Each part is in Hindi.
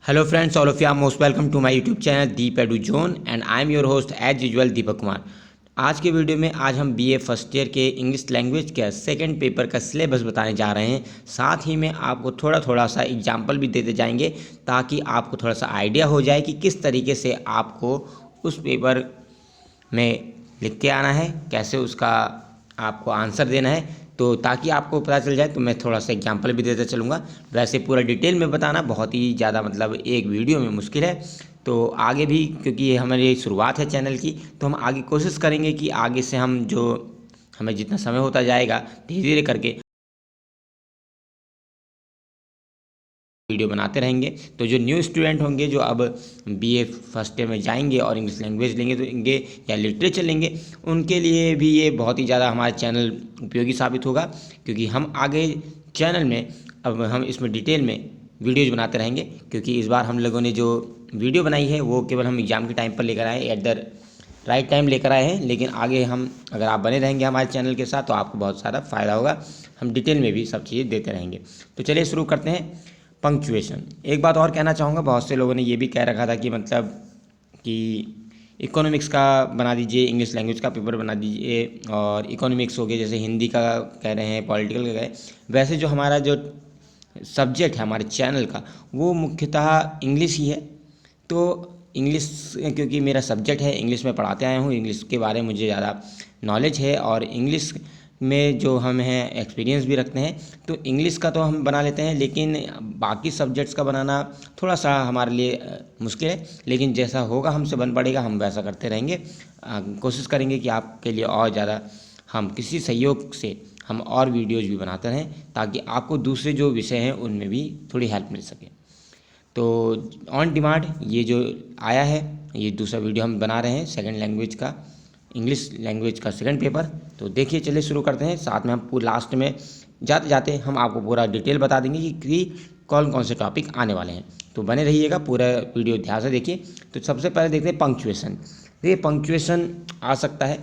Hello friends, all of you are most welcome to my YouTube channel Deep Edu Zone and I am your host as usual Deepak Kumar. आज के वीडियो में आज हम बीए फर्स्ट ईयर के इंग्लिश लैंग्वेज के सेकंड पेपर का सिलेबस बताने जा रहे हैं। साथ ही में आपको थोड़ा थोड़ा सा एग्जाम्पल भी देते जाएंगे ताकि आपको थोड़ा सा आइडिया हो जाए कि किस तरीके से आपको उस पेपर में लिख के आना है, कैसे उसका आपको आंसर देना है। तो ताकि आपको पता चल जाए तो मैं थोड़ा सा एग्जांपल भी देते चलूँगा। वैसे पूरा डिटेल में बताना बहुत ही ज़्यादा मतलब एक वीडियो में मुश्किल है, तो आगे भी क्योंकि ये हमारी शुरुआत है चैनल की, तो हम आगे कोशिश करेंगे कि आगे से हम जो हमें जितना समय होता जाएगा धीरे धीरे करके वीडियो बनाते रहेंगे। तो जो न्यू स्टूडेंट होंगे जो अब बीए फर्स्ट ईयर में जाएंगे और इंग्लिश लैंग्वेज लेंगे या लिटरेचर लेंगे, उनके लिए भी ये बहुत ही ज़्यादा हमारा चैनल उपयोगी साबित होगा, क्योंकि हम आगे चैनल में अब हम इसमें डिटेल में वीडियोज़ बनाते रहेंगे। क्योंकि इस बार हम लोगों ने जो वीडियो बनाई है वो केवल हम एग्ज़ाम के टाइम पर लेकर आए, एट द राइट टाइम लेकर आए हैं, लेकिन आगे हम अगर आप बने रहेंगे हमारे चैनल के साथ तो आपको बहुत सारा फ़ायदा होगा। हम डिटेल में भी सब चीज़ें देते रहेंगे। तो चलिए शुरू करते हैं। पंक्चुएशन। एक बात और कहना चाहूँगा, बहुत से लोगों ने ये भी कह रखा था कि मतलब कि इकोनॉमिक्स का बना दीजिए, इंग्लिश लैंग्वेज का पेपर बना दीजिए, और इकोनॉमिक्स हो गया जैसे हिंदी का कह रहे हैं, पॉलिटिकल का कह रहे हैं। वैसे जो हमारा जो सब्जेक्ट है हमारे चैनल का वो मुख्यतः इंग्लिश ही है। तो इंग्लिश क्योंकि मेरा सब्जेक्ट है, इंग्लिश में पढ़ाते आया हूँ, इंग्लिश के बारे में मुझे ज़्यादा नॉलेज है और इंग्लिश में जो हम हैं एक्सपीरियंस भी रखते हैं। तो इंग्लिश का तो हम बना लेते हैं, लेकिन बाकी सब्जेक्ट्स का बनाना थोड़ा सा हमारे लिए मुश्किल है। लेकिन जैसा होगा हमसे बन पड़ेगा, हम वैसा करते रहेंगे। कोशिश करेंगे कि आपके लिए और ज़्यादा हम किसी सहयोग से हम और वीडियोज़ भी बनाते रहें ताकि आपको दूसरे जो विषय हैं उनमें भी थोड़ी हेल्प मिल सके। तो ऑन डिमांड ये जो आया है, ये दूसरा वीडियो हम बना रहे हैं सेकंड लैंग्वेज का, इंग्लिश लैंग्वेज का सेकंड पेपर। तो देखिए चलिए शुरू करते हैं। साथ में हम पूरे लास्ट में जाते जाते हम आपको पूरा डिटेल बता देंगे कि कौन कौन से टॉपिक आने वाले हैं। तो बने रहिएगा, पूरा वीडियो ध्यान से देखिए। तो सबसे पहले देखते हैं पंक्चुएशन। देखिए पंक्चुएशन आ सकता है।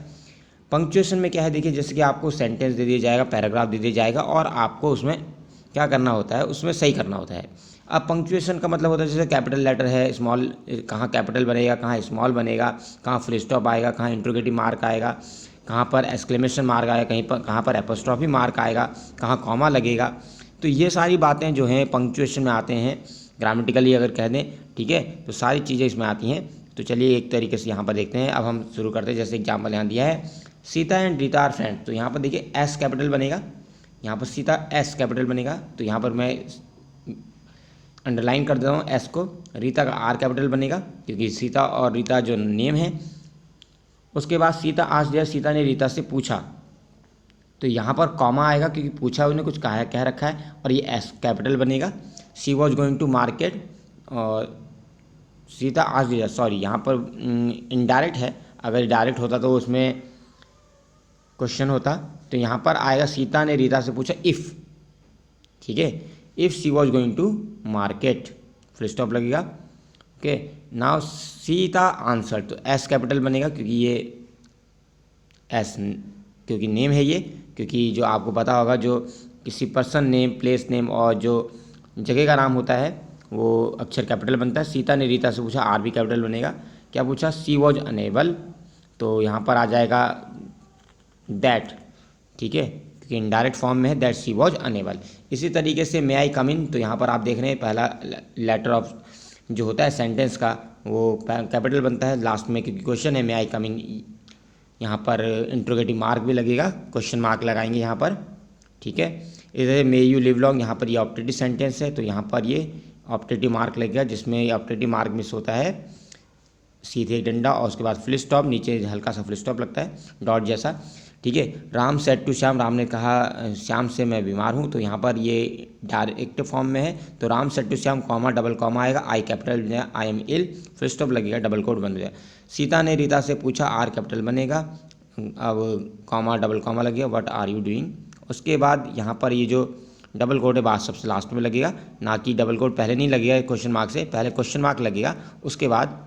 पंक्चुएशन में क्या है, देखिए जैसे कि आपको सेंटेंस दे दिया जाएगा, पैराग्राफ दे दिया जाएगा और आपको उसमें क्या करना होता है, उसमें सही करना होता है। अब पंक्चुएशन का मतलब होता है जैसे कैपिटल लेटर है, स्मॉल कहाँ कैपिटल बनेगा, कहाँ स्मॉल बनेगा, कहाँ फुल स्टॉप आएगा, कहाँ इंट्रोगेटिव मार्क आएगा, कहाँ पर एक्सक्लेमेशन मार्क आएगा, कहीं पर कहाँ पर एपोस्ट्रॉफी मार्क आएगा, कहाँ कॉमा लगेगा। तो ये सारी बातें जो हैं पंक्चुएशन में आते हैं, ग्रामेटिकली अगर कह दें, ठीक है, तो सारी चीज़ें इसमें आती हैं। तो चलिए एक तरीके से यहाँ पर देखते हैं। अब हम शुरू करते हैं। जैसे एग्जाम्पल यहाँ दिया है, Sita and Rita are friend. तो यहाँ पर देखिए एस कैपिटल बनेगा, यहाँ पर सीता एस कैपिटल बनेगा, तो यहाँ पर मैं अंडरलाइन कर देता हूँ एस को। रीता का आर कैपिटल बनेगा क्योंकि सीता और रीता जो नेम है। उसके बाद सीता आज दिया, सीता ने रीता से पूछा, तो यहाँ पर कॉमा आएगा क्योंकि पूछा उन्हें कुछ कह रखा है, और ये एस कैपिटल बनेगा। She was going to market, और सीता आज दिया, सॉरी यहाँ पर इनडायरेक्ट है, अगर डायरेक्ट होता तो उसमें क्वेश्चन होता। तो यहाँ पर आएगा सीता ने रीता से पूछा इफ़, ठीक है, if she was going to market, full stop लगेगा। ओके, नाउ सीता आंसर, तो एस कैपिटल बनेगा क्योंकि ये एस क्योंकि नेम है ये, क्योंकि जो आपको पता होगा जो किसी पर्सन नेम, प्लेस नेम और जो जगह का नाम होता है वो अक्षर कैपिटल बनता है। सीता ने रीता से पूछा, आर भी कैपिटल बनेगा। क्या पूछा, सी वॉज अनेबल, तो यहाँ पर आ जाएगा दैट, ठीक है, क्योंकि इनडायरेक्ट फॉर्म में है, दैट शी वॉज अनेबल। इसी तरीके से मे आई कम इन, तो यहाँ पर आप देख रहे हैं पहला लेटर ऑफ जो होता है सेंटेंस का वो कैपिटल बनता है लास्ट में, क्योंकि क्वेश्चन है मे आई कम इन। यहाँ पर इंट्रोगेटिव मार्क भी लगेगा, क्वेश्चन मार्क लगाएंगे यहाँ पर, ठीक है। इधर मे यू लिव लॉन्ग, यहाँ पर ये ऑप्टेटिव सेंटेंस है तो यहाँ पर ये ऑप्टेटिव मार्क लगेगा, जिसमें ऑप्टेटिव मार्क मिस होता है, सीधे एक डंडा और उसके बाद फुल स्टॉप, नीचे हल्का सा फुल स्टॉप लगता है डॉट जैसा, ठीक है। राम सेड टू श्याम, राम ने कहा श्याम से मैं बीमार हूँ, तो यहाँ पर ये डायरेक्ट फॉर्म में है, तो Ram said to Shyam comma double comma आएगा, I capital, I am ill, full stop लगेगा, डबल कोट बन जाएगा। सीता ने रीता से पूछा, आर कैपिटल बनेगा, अब कॉमा डबल कॉमा लगेगा, व्हाट आर यू डूइंग। उसके बाद यहाँ पर ये जो डबल कोट है बात सबसे लास्ट में लगेगा, ना कि डबल कोट पहले नहीं लगेगा क्वेश्चन मार्क से, पहले क्वेश्चन मार्क लगेगा उसके बाद,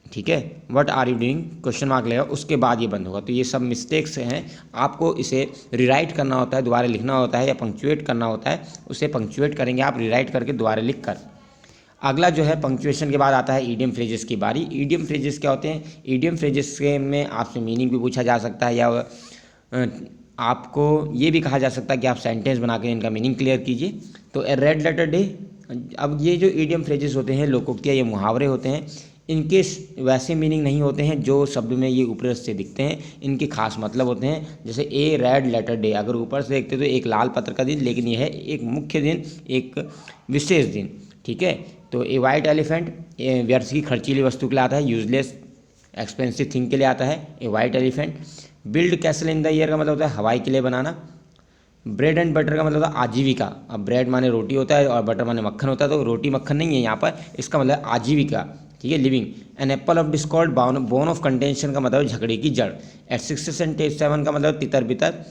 ठीक है, what are you doing question mark लगेगा उसके बाद ये बंद होगा। तो ये सब मिस्टेक्स हैं, आपको इसे रिराइट करना होता है, दोबारा लिखना होता है, या पंक्चुएट करना होता है, उसे पंक्चुएट करेंगे आप रिराइट करके दोबारा लिख कर, अगला जो है पंक्चुएशन के बाद आता है ईडियम फ्रेजेस की बारी। ईडियम फ्रेजेस क्या होते हैं? ईडियम फ्रेजेस के में आपसे मीनिंग भी पूछा जा सकता है, या आपको ये भी कहा जा सकता है कि आप सेंटेंस बना के इनका मीनिंग क्लियर कीजिए। तो ए रेड लेटर डे, अब ये जो ईडियम फ्रेजेस होते हैं, लोकोक्तियाँ, ये मुहावरे होते हैं, इनके वैसे मीनिंग नहीं होते हैं जो शब्द में ये ऊपर से दिखते हैं। इनके खास मतलब होते हैं। जैसे ए रेड लेटर डे, अगर ऊपर से देखते तो एक लाल पत्र का दिन, लेकिन यह है एक मुख्य दिन, एक विशेष दिन, ठीक है। तो ए वाइट एलिफेंट व्यर्थ की खर्चीली वस्तु के लिए आता है, यूजलेस एक्सपेंसिव थिंग के लिए आता है a white elephant. Build castle in the air का मतलब होता है हवाई किले बनाना। ब्रेड एंड बटर का मतलब होता है आजीविका। अब ब्रेड माने रोटी होता है और बटर माने मक्खन होता है, तो रोटी मक्खन नहीं है यहाँ पर, इसका मतलब आजीविका, ठीक है, living. An apple of discord, bone of contention का मतलब झगड़े की जड़। एट 6 का मतलब तितर बितर।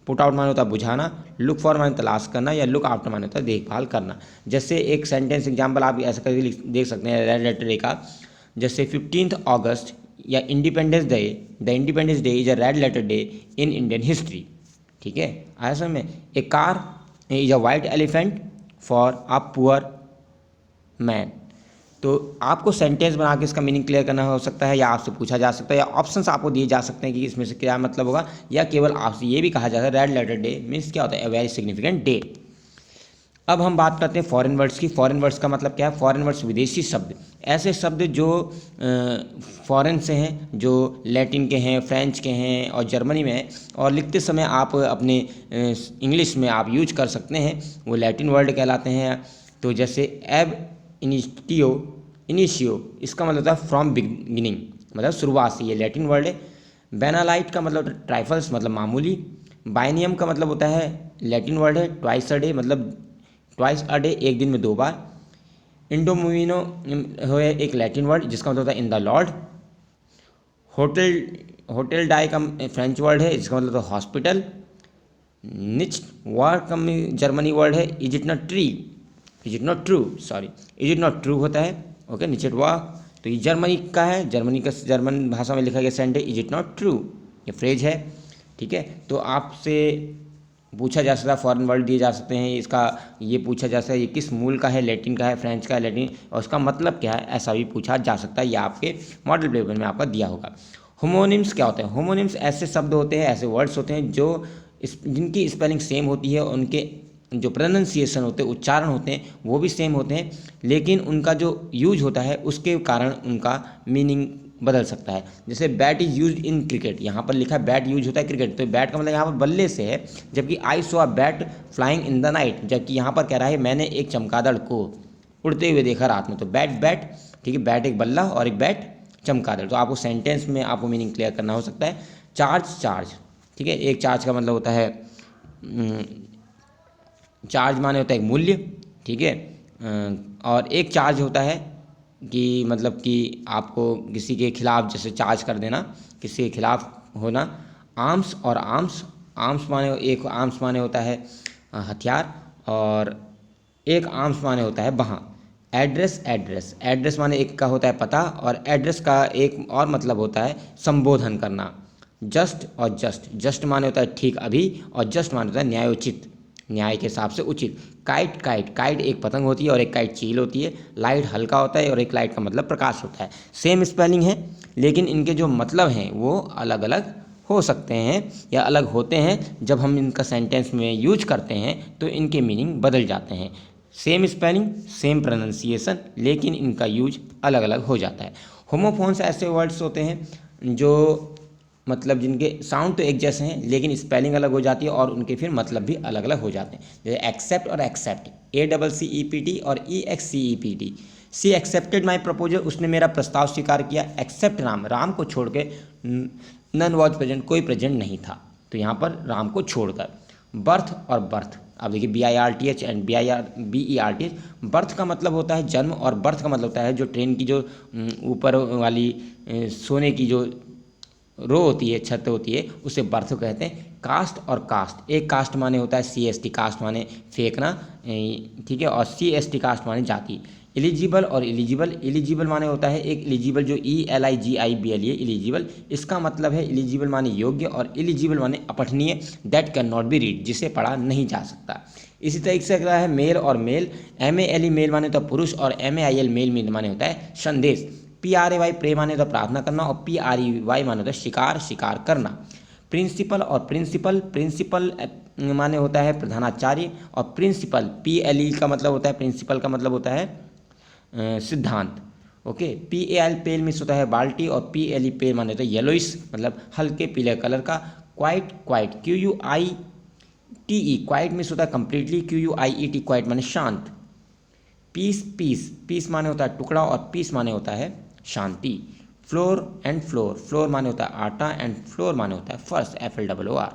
पुट आउट माने होता है बुझाना। लुक फॉर माने तलाश करना, या लुक आफ्टर माने होता है देखभाल करना। जैसे एक सेंटेंस एग्जाम्पल आप ऐसा करके देख सकते हैं रेड लेटर डे का, जैसे 15 अगस्त या independence day, the independence day is a red letter day in Indian history, ठीक है। आया समझ में? A car is a white elephant for a poor man. तो आपको सेंटेंस बना के इसका मीनिंग क्लियर करना हो सकता है, या आपसे पूछा जा सकता है, या ऑप्शंस आपको दिए जा सकते हैं कि इसमें से क्या मतलब होगा, या केवल आपसे ये भी कहा जाता है रेड लेटर डे मीन्स क्या होता है, ए वेरी सिग्निफिकेंट डे। अब हम बात करते हैं फॉरेन वर्ड्स की। फॉरेन वर्ड्स का मतलब क्या है? फॉरेन वर्ड्स विदेशी शब्द, ऐसे शब्द जो फॉरेन से हैं, जो लैटिन के हैं, फ्रेंच के हैं और जर्मनी में हैं, और लिखते समय आप अपने इंग्लिश में आप यूज कर सकते हैं, वो लैटिन वर्ड कहलाते हैं। तो जैसे एब इनिशियो, इसका मतलब होता है फ्रॉम बिगिनिंग, मतलब शुरुआत से, ये लैटिन वर्ड है। बेनालाइट का मतलब ट्राइफल्स, मतलब मामूली। बाइनियम का मतलब होता है लैटिन वर्ड है ट्वाइस अ डे, मतलब ट्वाइस अ डे, एक दिन में 2 बार। इंडोमिनो है एक लैटिन वर्ड जिसका मतलब होता है इन द लॉर्ड। होटल डाई का फ्रेंच वर्ड है जिसका मतलब होता है हॉस्पिटल। निच वार का जर्मनी वर्ड है इज इट नॉट ट्रू होता है, ओके। निचेट वार, तो ये जर्मनी का है, जर्मन भाषा में लिखा गया सेंट है इज इट नॉट ट्रू, ये फ्रेज है, ठीक है। तो आपसे पूछा जा सकता है, फॉरेन वर्ड दिए जा सकते हैं, इसका ये पूछा जा सकता है ये किस मूल का है, लैटिन का है, फ्रेंच का है, लैटिन, और उसका मतलब क्या है, ऐसा भी पूछा जा सकता है। ये आपके मॉडल पेपर में आपका दिया होगा। होमोनिम्स क्या होते हैं? होमोनिम्स ऐसे शब्द होते हैं, ऐसे वर्ड्स होते हैं जो जिनकी स्पेलिंग सेम होती है, उनके जो प्रोनाउंसिएशन होते हैं, उच्चारण होते हैं, वो भी सेम होते हैं, लेकिन उनका जो यूज होता है उसके कारण उनका मीनिंग बदल सकता है। जैसे bat is use in cricket, यहाँ पर लिखा है बैट यूज होता है क्रिकेट, तो बैट का मतलब यहाँ पर बल्ले से है, जबकि I saw a bat flying in the night, जबकि यहाँ पर कह रहा है मैंने एक चमगादड़ को उड़ते हुए देखा रात में। तो बैट, ठीक है, बैट एक बल्ला और एक बैट चमगादड़। तो आपको सेंटेंस में आपको मीनिंग क्लियर करना हो सकता है। चार्ज, ठीक है, एक चार्ज का मतलब होता है चार्ज माने होता है एक मूल्य, ठीक है। और एक चार्ज होता है कि मतलब कि आपको किसी के खिलाफ जैसे चार्ज कर देना, किसी के खिलाफ होना। आर्म्स माने होता है हथियार, और एक आर्म्स माने होता है बाहाँ। एड्रेस माने एक का होता है पता, और एड्रेस का एक और मतलब होता है संबोधन करना। जस्ट माने होता है ठीक अभी, और जस्ट माने होता है न्यायोचित, न्याय के हिसाब से उचित। काइट एक पतंग होती है और एक काइट चील होती है। लाइट हल्का होता है और एक लाइट का मतलब प्रकाश होता है। सेम स्पेलिंग है, लेकिन इनके जो मतलब हैं वो अलग अलग हो सकते हैं या अलग होते हैं। जब हम इनका सेंटेंस में यूज करते हैं तो इनके मीनिंग बदल जाते हैं। सेम स्पेलिंग, सेम प्रोनाउंसिएशन, लेकिन इनका यूज अलग अलग हो जाता है। होमोफोन्स ऐसे वर्ड्स होते हैं जो मतलब जिनके साउंड तो एक जैसे हैं, लेकिन स्पेलिंग अलग हो जाती है और उनके फिर मतलब भी अलग अलग हो जाते हैं। जैसे एक्सेप्ट और एक्सेप्ट, ACCEPT और EXCEPT। She accepted my proposal, उसने मेरा प्रस्ताव स्वीकार किया। एक्सेप्ट राम को छोड़ के, नन वॉज प्रेजेंट, कोई प्रेजेंट नहीं था, तो यहाँ पर राम को छोड़कर। बर्थ और बर्थ, अब देखिए BIRTH एंड BERTH। बर्थ का मतलब होता है जन्म, और बर्थ का मतलब होता है जो ट्रेन की जो ऊपर वाली सोने की जो रो होती है, छत होती है, उसे बर्थ कहते हैं। कास्ट और कास्ट, एक कास्ट माने होता है CST, कास्ट माने फेंकना, ठीक है, और CST कास्ट माने जाति। एलिजिबल और एलिजिबल, एलिजिबल माने होता है एक एलिजिबल जो ELIGIBL एलिजिबल, इसका मतलब है एलिजिबल माने योग्य और एलिजिबल माने अपठनीय, that can not be read, जिसे पढ़ा नहीं जा सकता। इसी तरीके से अगला है मेल और मेल, MALE मेल माने होता है पुरुष और MAIL मेल माने होता है संदेश, PRAY प्रे माने होता है प्रार्थना करना और PREY माने होता है शिकार, शिकार करना। प्रिंसिपल और प्रिंसिपल, प्रिंसिपल माने होता है प्रधानाचार्य और प्रिंसिपल PLE का मतलब होता है, प्रिंसिपल का मतलब होता है सिद्धांत। ओके, PAL पेल मीन्स होता है बाल्टी और PLE पेल माने होता है येलोइस मतलब हल्के पीले कलर का। Quite, quite QUITE, quite means होता है कंप्लीटली, QUIET क्वाइट माने शांत। पीस, पीस, पीस माने होता है टुकड़ा और पीस माने होता है शांति। फ्लोर एंड फ्लोर, फ्लोर माने होता है आटा एंड फ्लोर माने होता है फर्श, FLOOR।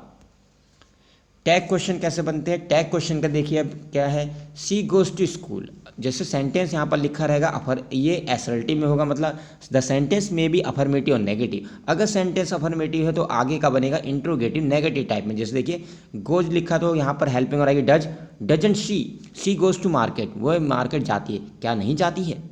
टैग क्वेश्चन कैसे बनते हैं? टैग क्वेश्चन का देखिए अब क्या है, सी गोज टू स्कूल, जैसे सेंटेंस यहाँ पर लिखा रहेगा ये एसएलटी में होगा, मतलब द सेंटेंस में भी अफर्मेटिव और नेगेटिव। अगर सेंटेंस अफर्मेटिव है तो आगे का बनेगा इंट्रोगेटिव नेगेटिव टाइप में। जैसे देखिए गोज लिखा तो यहाँ पर हेल्पिंग और आएगी does, doesn't she goes to market, वो मार्केट जाती है, क्या नहीं जाती है।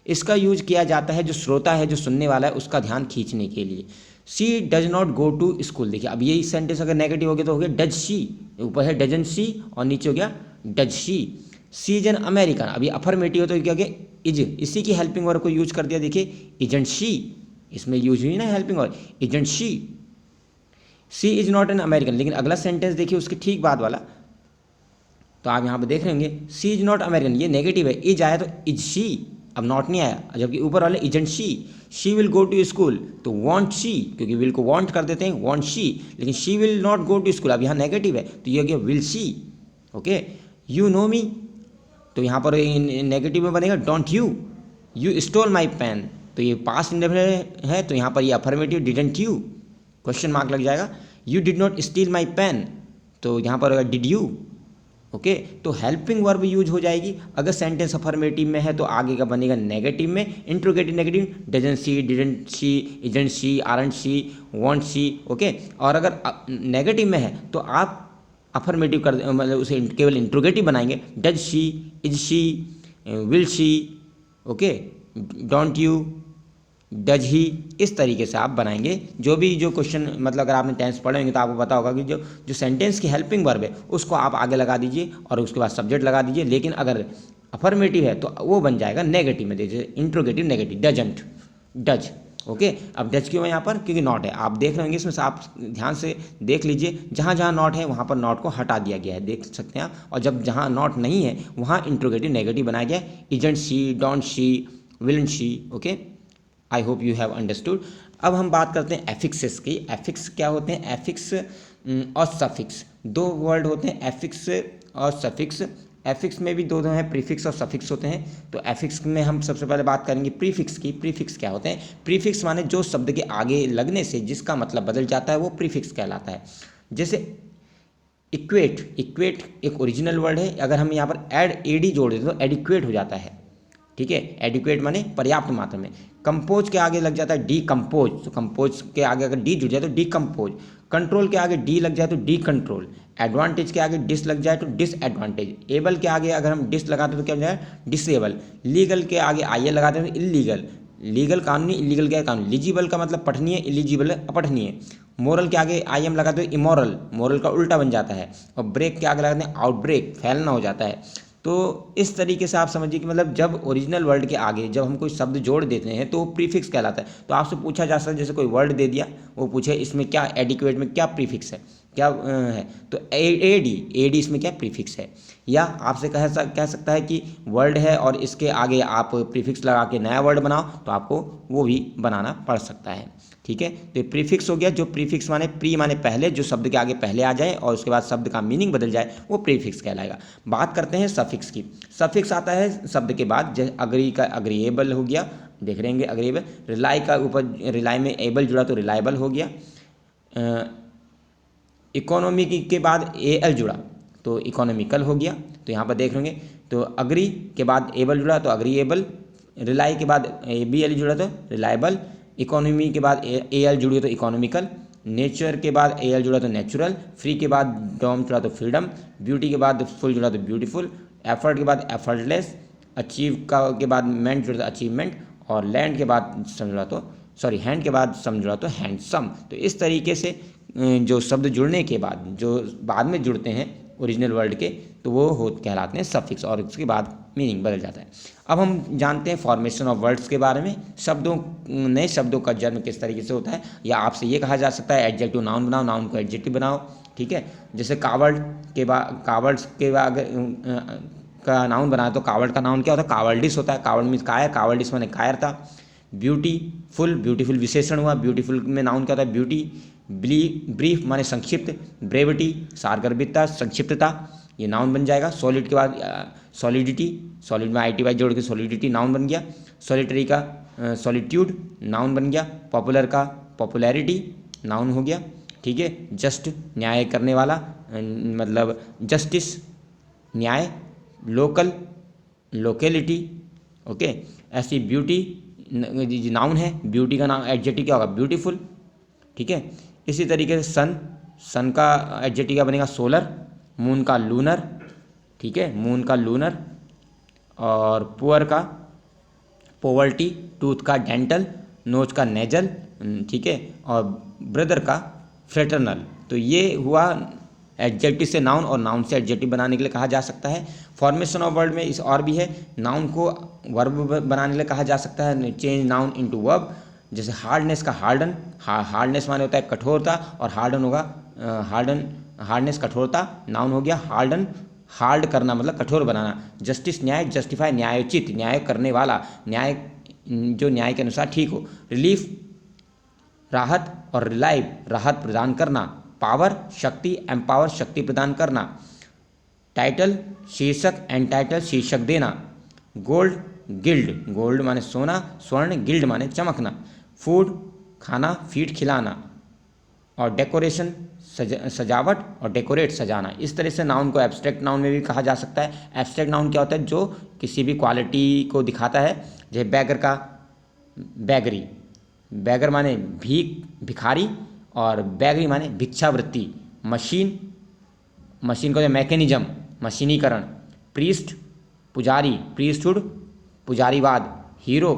इसका यूज किया जाता है जो श्रोता है, जो सुनने वाला है, उसका ध्यान खींचने के लिए। She does not go to school, देखिए अब यही सेंटेंस अगर नेगेटिव हो गया तो हो गया डज शी, ऊपर है डजन शी और नीचे हो गया does she is an American, अभी अफर्मेटिव हो तो क्या हो गया इज, इसी की हेल्पिंग वर्ब को यूज कर दिया, देखिए इजंट शी, इसमें यूज हुई ना helping verb isn't she is not an American. लेकिन अगला सेंटेंस देखिए उसके ठीक बाद वाला, तो आप यहाँ पे देख रहे होंगे सी इज नॉट अमेरिकन, ये नेगेटिव है, इज आया तो इज शी, अब नॉट नहीं आया, जबकि ऊपर वाले isn't she will go to school तो वॉन्ट शी, क्योंकि विल को वॉन्ट कर देते हैं वॉन्ट शी, लेकिन she will not go to school, अब यहाँ नेगेटिव है तो ये हो गया will she. Okay, you know me, तो यहाँ पर नेगेटिव में बनेगा don't you stole my pen, तो ये पास्ट इंडेफिनिट है तो यहाँ पर ये affirmative didn't you, question mark लग जाएगा। You did not steal my pen, तो यहाँ पर होगा डिड यू। ओके, तो हेल्पिंग वर्ब यूज हो जाएगी। अगर सेंटेंस अफर्मेटिव में है तो आगे का बनेगा नेगेटिव में, interrogative negative, doesn't see, didn't see, isn't see, aren't see, won't see. Okay, और अगर नेगेटिव में है तो आप अफर्मेटिव कर मतलब उसे केवल इंट्रोगेटिव बनाएंगे, does she, is she, will she, okay, don't you, does he, इस तरीके से आप बनाएंगे। जो भी जो क्वेश्चन मतलब अगर आपने टेंस पढ़े होंगे तो आपको पता होगा कि जो सेंटेंस की हेल्पिंग वर्ब है उसको आप आगे लगा दीजिए और उसके बाद सब्जेक्ट लगा दीजिए। लेकिन अगर अफर्मेटिव है तो वो बन जाएगा नेगेटिव में, जैसे interrogative negative, doesn't, does. Okay, अब डज क्यों है यहाँ पर? क्योंकि नॉट है, आप देख रहे होंगे इसमें से, आप ध्यान से देख लीजिए, जहाँ जहाँ नॉट है वहाँ पर नॉट को हटा दिया गया है, देख सकते हैं आप। और जब जहाँ नॉट नहीं है वहाँ इंट्रोगेटिव नेगेटिव बनाया गया, isn't she, don't she, willn't she. Okay, I hope you have understood. अब हम बात करते हैं एफिक्सेस की। एफिक्स क्या होते हैं? एफिक्स और सफिक्स, दो वर्ड होते हैं, एफिक्स और सफिक्स। एफिक्स में भी दो हैं, प्रीफिक्स और सफिक्स होते हैं। तो एफिक्स में हम सबसे पहले बात करेंगे प्रीफिक्स की। प्रीफिक्स क्या होते हैं? प्रीफिक्स माने जो शब्द के आगे लगने से जिसका मतलब बदल जाता है वो प्रीफिक्स कहलाता है। जैसे इक्वेट, इक्वेट एक ओरिजिनल वर्ड है, अगर हम यहाँ पर एड जोड़ देते तो एडिक्वेट हो जाता है, ठीक है। एडिक्वेट माने पर्याप्त मात्रा में। कंपोज के आगे लग जाता है डी कंपोज, तो कंपोज के आगे अगर डी जुड़ जाए तो डी कंपोज। कंट्रोल के आगे डी लग जाए तो डी कंट्रोल। एडवांटेज के आगे डिस लग जाए तो डिसएडवांटेज। एबल के आगे अगर हम डिस लगाते तो क्या हो जाए? डिसेबल। लीगल के आगे आई लगाते हैं तो इलीगल। लीगल कानूनी, इलीगल क्या कानूनी। एलिजिबल का मतलब पठनीय, एलिजिबल अपठनीय। मोरल के आगे आई एम लगाते हो इमोरल, मोरल का उल्टा बन जाता है। और ब्रेक के आगे लगाते हैं आउटब्रेक, फैलना हो जाता है। तो इस तरीके से आप समझिए कि मतलब जब ओरिजिनल वर्ड के आगे जब हम कोई शब्द जोड़ देते हैं तो वो प्रीफिक्स कहलाता है। तो आपसे पूछा जा सकता है, जैसे कोई वर्ड दे दिया, वो पूछे इसमें क्या एडिक्वेट में क्या प्रीफिक्स है, क्या है, तो एडी इसमें क्या प्रीफिक्स है। या आपसे कह सकता है कि वर्ड है और इसके आगे आप प्रीफिक्स लगा के नया वर्ड बनाओ, तो आपको वो भी बनाना पड़ सकता है, ठीक है। तो ये प्रीफिक्स हो गया। जो प्रीफिक्स माने प्री माने पहले, जो शब्द के आगे पहले आ जाए और उसके बाद शब्द का मीनिंग बदल जाए वो प्रीफिक्स कहलाएगा। बात करते हैं सफिक्स की। सफिक्स आता है शब्द के बाद, जैसे अग्री का अग्रीएबल हो गया, देख रहे हैं अग्रीएबल। रिलाई का ऊपर रिलाई में एबल जुड़ा तो रिलायबल हो गया। इकोनॉमी के बाद एल जुड़ा तो इकोनॉमिकल हो गया। तो यहाँ पर देख लेंगे, तो अग्री के बाद एबल जुड़ा तो अग्रीएबल। रिलाई के बाद एल जुड़ा तो रिलायबल। इकोनॉमी के बाद एल जुड़ी तो इकोनॉमिकल। नेचर के बाद एल जुड़ा तो नेचुरल। फ्री के बाद डॉम जुड़ा तो फ्रीडम। ब्यूटी के बाद फुल जुड़ा तो ब्यूटीफुल। एफर्ट के बाद एफर्टलेस। अचीव का के बाद मेंट जुड़ता है अचीवमेंट, और लैंड के बाद समझ तो सॉरी हैंड के बाद समझ तो हैंडसम। तो इस तरीके से जो शब्द जुड़ने के बाद जो बाद में जुड़ते हैं ओरिजिनल वर्ड के, तो वो हो कहलाते हैं सफिक्स, और उसके बाद मीनिंग बदल जाता है। अब हम जानते हैं फॉर्मेशन ऑफ वर्ड्स के बारे में। नए शब्दों का जन्म किस तरीके से होता है, या आपसे ये कहा जा सकता है एडजेक्टिव नाउन बनाओ, नाउन को एडजेक्टिव बनाओ, ठीक है। जैसे कावर्ड्स के बाद का नाउन बनाया तो कावर्ड का नाउन क्या होता है, कावर्डिस होता है। कावर्ड मीन्स कायर, कावर्डिस माने कायरता। ब्यूटीफुल विशेषण हुआ, ब्यूटीफुल में नाउन क्या होता है, ब्यूटी। ब्रीफ माने संक्षिप्त, ब्रेविटी सारगर्भितता, संक्षिप्तता, ये नाउन बन जाएगा। सॉलिड के बाद सॉलिडिटी, सॉलिड में ITY जोड़ के सॉलिडिटी नाउन बन गया। सॉलिटरी का सॉलिट्यूड नाउन बन गया। पॉपुलर का पॉपुलैरिटी नाउन हो गया, ठीक है। जस्ट न्याय करने वाला, मतलब जस्टिस न्याय। Local locality, okay. ऐसी ब्यूटी नाउन है, ब्यूटी का नाम एडजेक्टिव क्या होगा, ब्यूटीफुल, ठीक है। इसी तरीके से सन का एडजेक्टिव क्या बनेगा, सोलर। मून का लूनर, ठीक है, मून का लूनर। और पुअर का पोवर्टी, टूथ का डेंटल, नोज का नेजल, ठीक है। और ब्रदर का फ्रेटर्नल। तो ये हुआ एडजेक्टिव से नाउन, और नाउन से एडजेक्टिव बनाने के लिए कहा जा सकता है। फॉर्मेशन ऑफ वर्ड में इस और भी है, नाउन को वर्ब बनाने के लिए कहा जा सकता है, चेंज नाउन इनटू वर्ब। जैसे हार्डनेस का हार्डन, हार्डनेस माने होता है कठोरता, और हार्डन होगा हार्डनेस कठोरता, नाउन हो गया। हार्डन हार्ड करना मतलब कठोर बनाना। जस्टिस न्याय, जस्टिफाई न्यायोचित, न्याय करने वाला, न्याय जो न्याय के अनुसार ठीक हो। रिलीफ राहत, और रिलाइव राहत प्रदान करना। पावर शक्ति, एम्पावर शक्ति प्रदान करना। टाइटल शीर्षक, एंटाइटल शीर्षक देना। गोल्ड गिल्ड, गोल्ड माने सोना, स्वर्ण, गिल्ड माने चमकना। फूड खाना, फीड खिलाना। और डेकोरेशन सजावट, और डेकोरेट सजाना। इस तरह से नाउन को एब्स्ट्रैक्ट नाउन में भी कहा जा सकता है। एब्स्ट्रैक्ट नाउन क्या होता है, जो किसी भी क्वालिटी को दिखाता है। जैसे बैगर का बैगरी, बैगर माने भिखारी, और बैगरी माने भिक्षावृत्ति। मशीन को मैकेनिज्म, मशीनीकरण। प्रीस्ट पुजारी, प्रीस्टहुड पुजारीवाद। हीरो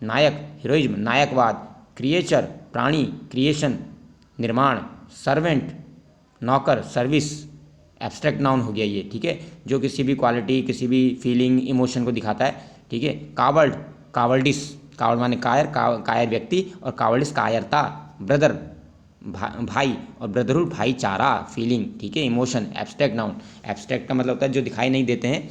नायक, हीरोइज्म नायकवाद। क्रिएचर प्राणी, क्रिएशन निर्माण। सर्वेंट नौकर, सर्विस। एब्स्ट्रैक्ट नाउन हो गया ये, ठीक है, जो किसी भी क्वालिटी, किसी भी फीलिंग, इमोशन को दिखाता है, ठीक है। कावर्ड कावर्डिस, कावर्ड माने कायर, कायर व्यक्ति, और कावर्डिस कायरता। ब्रदर भाई, और ब्रदरहुड भाईचारा, फीलिंग, ठीक है, इमोशन। एब्स्ट्रैक्ट नाउन, एब्स्ट्रैक्ट का मतलब होता है जो दिखाई नहीं देते हैं,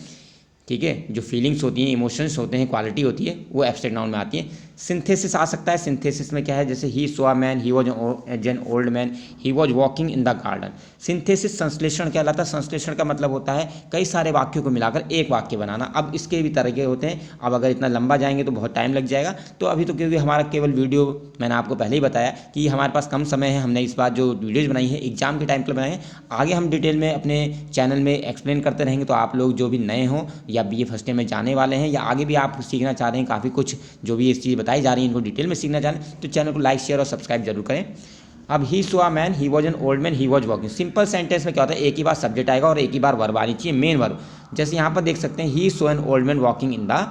ठीक है, जो फीलिंग्स होती हैं, इमोशंस होते हैं, क्वालिटी होती है, वो एब्स्ट्रैक्ट नाउन में आती है। सिंथेसिस आ सकता है। सिंथेसिस में क्या है, जैसे he saw a man, he was an old man, he was walking in the garden. Synthesis संश्लेषण कहलाता है। संश्लेषण का मतलब होता है कई सारे वाक्यों को मिलाकर एक वाक्य बनाना। अब इसके भी तरीके होते हैं, अब अगर इतना लंबा जाएंगे तो बहुत टाइम लग जाएगा। तो अभी तो क्योंकि हमारा केवल वीडियो, मैंने आपको पहले ही बताया कि हमारे पास कम समय है, हमने इस बार जो वीडियोज़ बनाई है एग्जाम के टाइम पर बनाई है। आगे हम डिटेल में अपने चैनल में एक्सप्लेन करते रहेंगे। तो आप लोग जो भी नए हों, या BA फर्स्ट ईयर में जाने वाले हैं, या आगे भी आप सीखना चाह रहे हैं, काफ़ी कुछ जो भी इस चीज़ बताई जा रही है इनको डिटेल में सीखना चाह रहे हैं, तो चैनल को लाइक शेयर और सब्सक्राइब जरूर करें। अब he saw a man, he was an old man, he was walking. Simple sentence में क्या होता है, एक ही बार सब्जेक्ट आएगा और एक ही बार वर्ब आनी चाहिए, मेन वर्ब। जैसे यहाँ पर देख सकते हैं, he saw an old man walking in the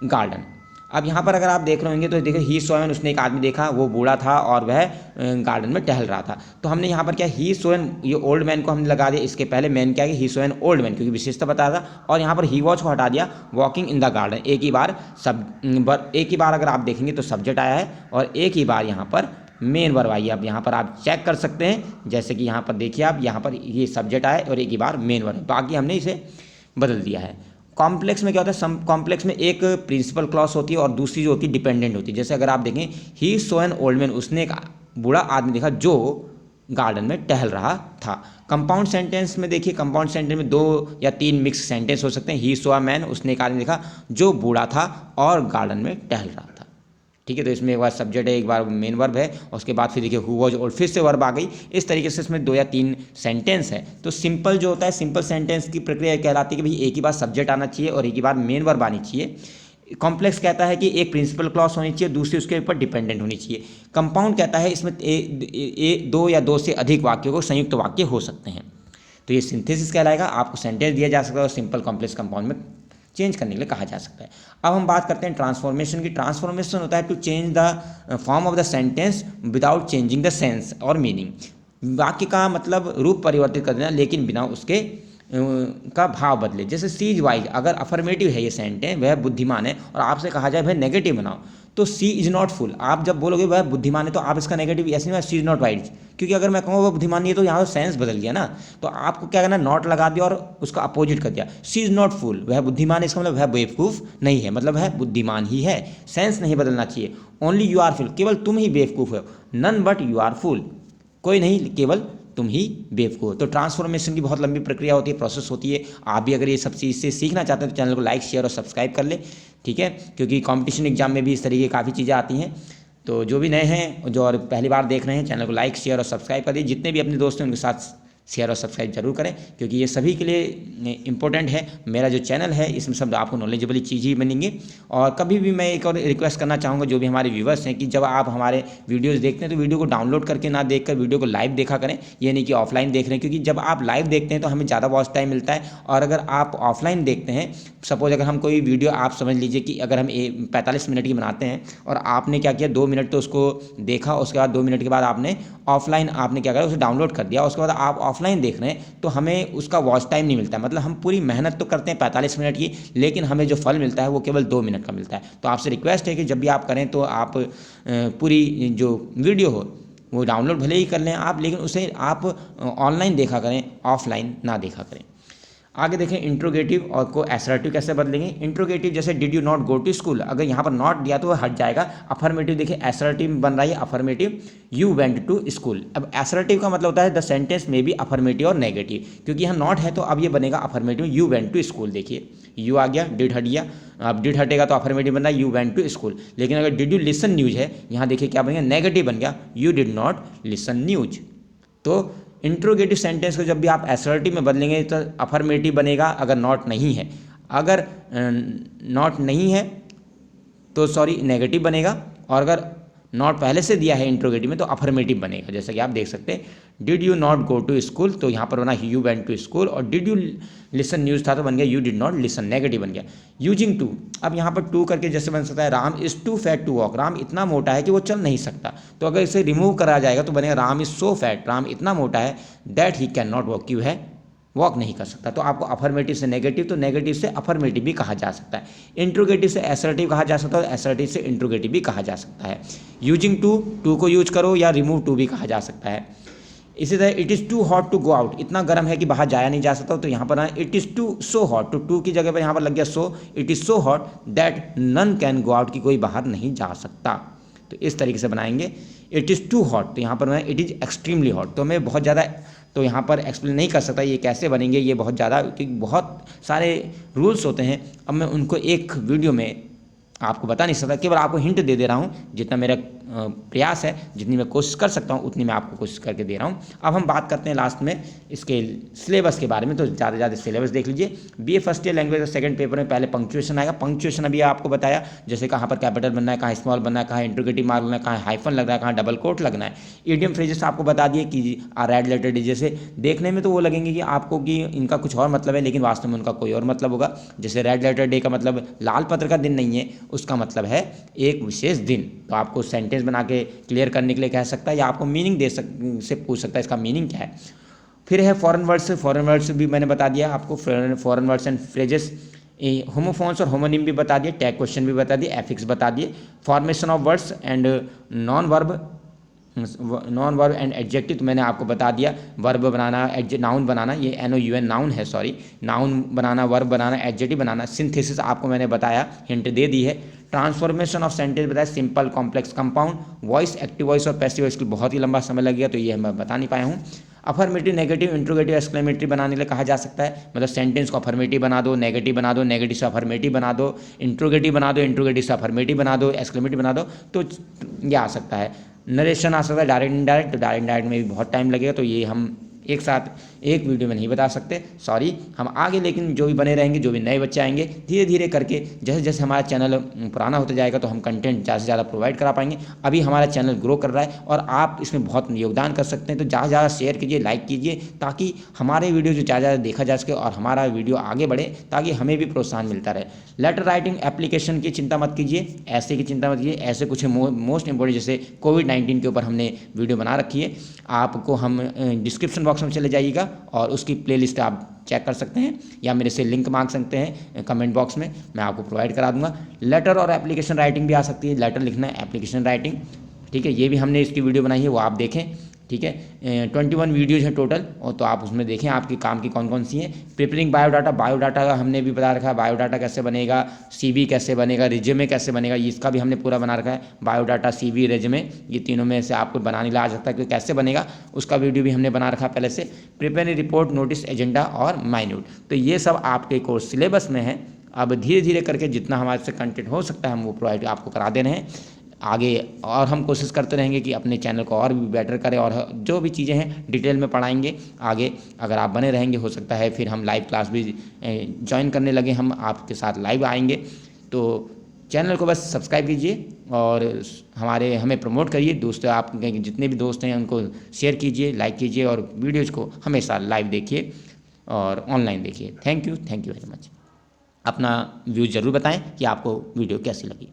garden. अब यहाँ पर अगर आप देख रहे होंगे तो देखिए, ही सॉ एन, उसने एक आदमी देखा, वो बूढ़ा था और वह गार्डन में टहल रहा था। तो हमने यहाँ पर क्या, ही सॉ एन, ये ओल्ड मैन को हमने लगा दिया, इसके पहले मैन क्या है, he saw an old man, क्योंकि विशेषता बताया था। और यहाँ पर ही वॉच को हटा दिया, वॉकिंग इन द गार्डन। एक ही बार अगर आप देखेंगे तो सब्जेक्ट आया है, और एक ही बार यहाँ पर मेन वर्ब आई है। अब यहाँ पर आप चेक कर सकते हैं, जैसे कि यहाँ पर देखिए आप, यहाँ पर ये सब्जेक्ट आया और एक ही बार मेन वर्ब, बाकी हमने इसे बदल दिया है। कॉम्प्लेक्स में क्या होता है, कॉम्प्लेक्स में एक प्रिंसिपल क्लॉज होती है और दूसरी जो होती है डिपेंडेंट होती है। जैसे अगर आप देखें, he saw an old man, उसने एक बूढ़ा आदमी देखा जो गार्डन में टहल रहा था। कंपाउंड सेंटेंस में देखिए, कंपाउंड सेंटेंस में 2 या 3 मिक्स सेंटेंस हो सकते हैं। ही सॉ अ मैन, उसने एक आदमी देखा जो बूढ़ा था और गार्डन में टहल रहा था, ठीक है। तो इसमें एक बार सब्जेक्ट है, एक बार मेन वर्ब है, और उसके बाद फिर देखिए हु वॉज ओल्ड, फिर से वर्ब आ गई। इस तरीके से इसमें 2 या 3 सेंटेंस है। तो सिंपल जो होता है, सिंपल सेंटेंस की प्रक्रिया कहलाती है कि भाई एक ही बार सब्जेक्ट आना चाहिए और एक ही बार मेन वर्ब आनी चाहिए। कॉम्प्लेक्स कहता है कि एक प्रिंसिपल क्लॉज होनी चाहिए, दूसरी उसके ऊपर डिपेंडेंट होनी चाहिए। कंपाउंड कहता है इसमें 2 या 2 से अधिक वाक्यों को संयुक्त वाक्य हो सकते हैं। तो ये सिंथेसिस कहलाएगा। आपको सेंटेंस दिया जा सकता है और सिंपल, कॉम्प्लेक्स, कंपाउंड में चेंज करने के लिए कहा जा सकता है। अब हम बात करते हैं ट्रांसफॉर्मेशन की। ट्रांसफॉर्मेशन होता है to change the form of the sentence without changing the sense और मीनिंग। वाक्य का मतलब रूप परिवर्तित कर देना लेकिन बिना उसके का भाव बदले। जैसे सी इज वाइज, अगर अफर्मेटिव है ये सेंटेंस, वह बुद्धिमान है, और आपसे कहा जाए वह नेगेटिव बनाओ, तो सी इज नॉट फुल, आप जब बोलोगे वह बुद्धिमान है तो आप इसका नेगेटिव ऐसे नहीं, सी इज नॉट वाइज, क्योंकि अगर मैं कहूँ वह बुद्धिमान नहीं है तो यहाँ तो सेंस बदल गया ना। तो आपको क्या करना, नॉट लगा दिया और उसका अपोजिट कर दिया। सी इज नॉट फुल, वह बुद्धिमान है, इसका मतलब वह बेवकूफ़ नहीं है, मतलब वह बुद्धिमान ही है। सेंस नहीं बदलना चाहिए। ओनली यू आर फुल, केवल तुम ही बेवकूफ़ हो। None but you are fool, कोई नहीं, केवल तुम ही बेवकूफ़ हो। तो ट्रांसफॉर्मेशन की बहुत लंबी प्रक्रिया होती है, प्रोसेस होती है। आप भी अगर ये सब चीज़ से सीखना चाहते हैं तो चैनल को लाइक, शेयर और सब्सक्राइब कर ले, ठीक है, क्योंकि कंपटीशन एग्जाम में भी इस तरीके की काफ़ी चीज़ें आती हैं। तो जो भी नए हैं, जो और पहली बार देख रहे हैं, चैनल को लाइक, शेयर और सब्सक्राइब कर दीजिए। जितने भी अपने दोस्त हैं उनके साथ शेयर और सब्सक्राइब जरूर करें, क्योंकि ये सभी के लिए इंपॉर्टेंट है। मेरा जो चैनल है इसमें सब आपको नॉलेजेबल चीज़ ही बनेंगे। और कभी भी मैं एक और रिक्वेस्ट करना चाहूँगा जो भी हमारे व्यूवर्स हैं, कि जब आप हमारे वीडियोस देखते हैं तो वीडियो को डाउनलोड करके ना देखकर वीडियो को लाइव देखा करें, ये नहीं कि ऑफलाइन देख रहे हैं, क्योंकि जब आप लाइव देखते हैं तो हमें ज़्यादा वॉच टाइम मिलता है। और अगर आप ऑफलाइन देखते हैं, सपोज अगर हम कोई वीडियो, आप समझ लीजिए कि अगर हम 45 मिनट की बनाते हैं और आपने क्या किया, 2 मिनट तो उसको देखा, उसके बाद 2 मिनट के बाद आपने ऑफलाइन आपने क्या करा, उसे डाउनलोड कर दिया, उसके बाद आप ऑफलाइन देख रहे हैं, तो हमें उसका वॉच टाइम नहीं मिलता। मतलब हम पूरी मेहनत तो करते हैं 45 मिनट की, लेकिन हमें जो फल मिलता है वो केवल 2 मिनट का मिलता है। तो आपसे रिक्वेस्ट है कि जब भी आप करें तो आप पूरी जो वीडियो हो वो डाउनलोड भले ही कर लें आप, लेकिन उसे आप ऑनलाइन देखा करें, ऑफलाइन ना देखा करें। आगे देखें इंट्रोगेटिव और को असर्टिव कैसे बदलेंगे। इंट्रोगेटिव जैसे did you not go to school, अगर यहाँ पर नॉट दिया तो वह हट जाएगा। अफर्मेटिव देखिए असर्टिव बन रहा है, affirmative you went to school. अब असर्टिव का मतलब होता है द सेंटेंस में भी अफर्मेटिव और नेगेटिव, क्योंकि यहाँ नॉट है तो अब ये बनेगा affirmative, you went to school. देखिए यू आ गया, डिड हट गया, अब डिड हटेगा तो अफर्मेटिव बन रहा है, यू वेंट टू स्कूल। लेकिन अगर डिड यू लिसन न्यूज है, यहाँ देखिए क्या बन गया, नेगेटिव बन गया, you did not listen news. तो इंट्रोगेटिव सेंटेंस को जब भी आप असर्टिव में बदलेंगे तो अफर्मेटिव बनेगा अगर नॉट नहीं है, अगर नॉट नहीं है तो सॉरी नेगेटिव बनेगा, और अगर नॉट पहले से दिया है इंट्रोगेटिव में तो अफर्मेटिव बनेगा। जैसा कि आप देख सकते हैं, did you not go to school, तो यहाँ पर बना यू वेंट टू स्कूल, और डिड यू लिसन न्यूज़ था तो बन गया you did not listen, negative बन गया। यूजिंग टू, अब यहाँ पर टू करके जैसे बन सकता है, Ram is too fat to walk, Ram इतना मोटा है कि वो चल नहीं सकता, तो अगर इसे रिमूव करा जाएगा तो बनेगा Ram is so fat, Ram इतना मोटा है, that he can not walk, क्यों है वॉक नहीं कर सकता। तो आपको अफर्मेटिव से नेगेटिव, तो नेगेटिव से अफर्मेटिव भी कहा जा सकता है। इंट्रोगेटिव से असर्टिव कहा जा सकता है, और असर्टिव से इंट्रोगेटिव भी कहा जा सकता है। यूजिंग टू, टू को यूज करो, या रिमूव टू भी कहा जा सकता है। इसी तरह it is too hot to go out, इतना गर्म है कि बाहर जाया नहीं जा सकता, तो यहाँ पर it is too so hot, तो टू की जगह पर यहाँ पर लग गया so, it is so hot that none can go out, कि कोई बाहर नहीं जा सकता। तो इस तरीके से बनाएंगे। इट इज़ टू हॉट, तो यहाँ पर मैं इट इज़ एक्सट्रीमली हॉट, तो मैं बहुत ज़्यादा, तो यहाँ पर एक्सप्लेन नहीं कर सकता ये कैसे बनेंगे, ये बहुत ज़्यादा, क्योंकि बहुत सारे रूल्स होते हैं। अब मैं उनको एक वीडियो में आपको बता नहीं सकता, केवल आपको हिंट दे रहा हूँ, जितना मेरा प्रयास है, जितनी मैं कोशिश कर सकता हूँ उतनी मैं आपको कोशिश करके दे रहा हूँ। अब हम बात करते हैं लास्ट में इसके सिलेबस के बारे में, तो ज़्यादा से ज़्यादा सिलेबस देख लीजिए। BA first year language second paper में पहले पंक्चुएशन आएगा। पंक्चुएशन अभी आपको बताया, जैसे कहाँ पर कैपिटल बनना है, कहाँ स्मॉल बनना है, कहाँ इंट्रोगेटिव मार्क लगना है, कहाँ हाइफन लगना है, कहाँ डबल कोट लगना है। ईडियम फ्रेजेस आपको बता दिए कि रेड लेटर डी, जैसे देखने में तो वो लगेंगे कि आपको कि इनका कुछ और मतलब है, लेकिन वास्तव में उनका कोई और मतलब होगा। जैसे रेड लेटर डे का मतलब लाल पत्र का दिन नहीं है, उसका मतलब है एक विशेष दिन। तो आपको सेंटेंस बना के क्लियर करने के लिए कह सकता है, या आपको मीनिंग से पूछ सकता है इसका मीनिंग क्या है। फिर है फॉरेन वर्ड्स, फॉरेन वर्ड्स भी मैंने बता दिया आपको, foreign words and phrases, homophones और होमोनिम भी बता दिए, टैग क्वेश्चन भी बता दिए, एफिक्स बता दिए, formation of words and non verb and adjective, तो मैंने आपको बता दिया। वर्ब बनाना, नाउन बनाना, ये NOUN नाउन है, सॉरी, नाउन बनाना, वर्ब बनाना, एडजेक्टिव बनाना। सिंथेसिस आपको मैंने बताया, हिंट दे दी है। ट्रांसफॉर्मेशन ऑफ सेंटेंस बताया, simple, complex, compound, voice, active voice और पैसिव वॉइस के लिए बहुत ही लंबा समय लगेगा, तो ये मैं बता नहीं पाया हूँ। अफर्मेटिव, नेगेटिव, इंट्रोगेटिव, एक्सक्लेमेटरी बनाने के लिए कहा जा सकता है, मतलब सेंटेंस को अफर्मेटिव बना दो, नेगेटिव बना दो, नेगेटिव से अफर्मेटिव बना दो, इंट्रोगेटिव बना दो, इंट्रोगेटिव से अफर्मेटिव बना दो, एक्सक्लेमेटरी बना दो, तो ये आ सकता है। नरेशन आ सकता है, डायरेक्ट इनडायरेक्ट, तो डायरेक्ट इनडायरेक्ट में भी बहुत टाइम लगेगा, तो ये हम एक साथ एक वीडियो में नहीं बता सकते, सॉरी। हम आगे लेकिन जो भी बने रहेंगे, जो भी नए बच्चे आएंगे, धीरे धीरे करके जैसे जैसे हमारा चैनल पुराना होता जाएगा तो हम कंटेंट ज़्यादा से ज़्यादा प्रोवाइड करा पाएंगे। अभी हमारा चैनल ग्रो कर रहा है और आप इसमें बहुत योगदान कर सकते हैं, तो ज़्यादा से ज़्यादा शेयर कीजिए, लाइक कीजिए, ताकि हमारे वीडियो जो ज़्यादा देखा जा सके और हमारा वीडियो आगे बढ़े, ताकि हमें भी प्रोत्साहन मिलता रहे। लेटर राइटिंग एप्लीकेशन की चिंता मत कीजिए, ऐसे की चिंता मत कीजिए, ऐसे कुछ मोस्ट इंपॉर्टेंट जैसे कोविड-19 के ऊपर हमने वीडियो बना रखी है, आपको हम डिस्क्रिप्शन बॉक्स में चले जाइएगा और उसकी प्लेलिस्ट आप चेक कर सकते हैं, या मेरे से लिंक मांग सकते हैं कमेंट बॉक्स में, मैं आपको प्रोवाइड करा दूंगा। लेटर और एप्लीकेशन राइटिंग भी आ सकती है, लेटर लिखना है, एप्लीकेशन राइटिंग, ठीक है, ये भी हमने इसकी वीडियो बनाई है, वो आप देखें, ठीक है। 21 वीडियोज़ हैं टोटल, और तो आप उसमें देखें आपके काम की कौन कौन सी हैं। प्रिपेयरिंग बायोडाटा, बायोडाटा का हमने भी बता रखा है, बायोडाटा कैसे बनेगा, सीवी कैसे बनेगा, रिज्यूमे कैसे बनेगा, इसका भी हमने पूरा बना रखा है। बायोडाटा, सीवी, रिज्यूमे, ये तीनों में से आपको बनाने ला सकता है कि कैसे बनेगा, उसका वीडियो भी हमने बना रखा है पहले से। प्रिपेयरिंग रिपोर्ट, नोटिस, एजेंडा और माइन्यूट, तो ये सब आपके कोर्स सिलेबस में है। अब धीरे धीरे करके जितना हमारे से कंटेंट हो सकता है हम वो प्रोवाइड आपको करा दे रहे हैं। आगे और हम कोशिश करते रहेंगे कि अपने चैनल को और भी बेटर करें, और जो भी चीज़ें हैं डिटेल में पढ़ाएंगे आगे। अगर आप बने रहेंगे, हो सकता है फिर हम लाइव क्लास भी ज्वाइन करने लगे, हम आपके साथ लाइव आएंगे। तो चैनल को बस सब्सक्राइब कीजिए और हमें प्रमोट करिए, दोस्तों आपके जितने भी दोस्त हैं उनको शेयर कीजिए, लाइक कीजिए, और वीडियोज़ को हमेशा लाइव देखिए और ऑनलाइन देखिए। Thank you very much. अपना व्यू ज़रूर बताएं कि आपको वीडियो कैसी लगी।